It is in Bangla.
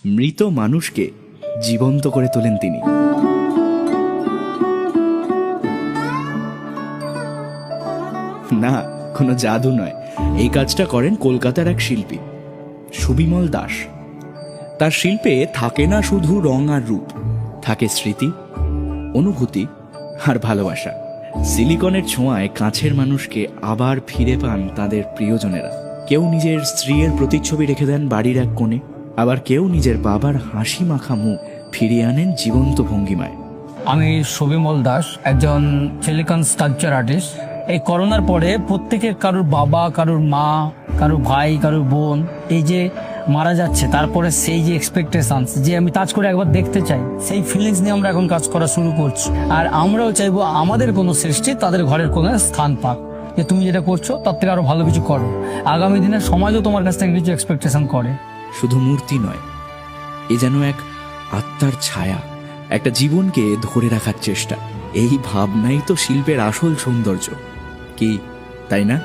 মৃত মানুষকে জীবন্ত করে তোলেন তিনি। না, কোনো জাদু নয়, এই কাজটা করেন কলকাতার এক শিল্পী সুবিমল দাস। তার শিল্পে থাকে না শুধু রং আর রূপ, থাকে স্মৃতি, অনুভূতি আর ভালোবাসা। সিলিকনের ছোঁয়ায় কাছের মানুষকে আবার ফিরে পান তাদের প্রিয়জনেরা। কেউ নিজের স্ত্রীর প্রতিচ্ছবি রেখে দেন বাড়ির এক কোণে, আবার কেউ নিজের বাবার হাসি মাখা মুখ ফিরিয়ে আনেন জীবন্ত ভঙ্গিমায়। আমি সুবিমল দাস, একজন সিলিকন স্কাল্পচার আর্টিস্ট। এই করোনার পরে প্রত্যেকের কারোর বাবা, কারোর মা, কারোর ভাই, কারোর বোন এই যে মারা যাচ্ছে, তারপরে সেই যে এক্সপেকটেশনস যে আমি কাজ করে একবার দেখতে চাই, সেই ফিলিংস নিয়ে আমরা এখন কাজ করা শুরু করছি। আর আমরাও চাইবো আমাদের কোনো সৃষ্টি তাদের ঘরের কোনো স্থান পাক, যে তুমি যেটা করছো তার থেকে আরো ভালো কিছু করো। আগামী দিনে সমাজও তোমার কাছ থেকে কিছু এক্সপেকটেশন করে। শুধু মূর্তি নয়, এ যেন এক আত্মার ছায়া, একটা জীবনকে ধরে রাখার চেষ্টা। এই ভাবনাই তো শিল্পের আসল সৌন্দর্য, কি তাই না?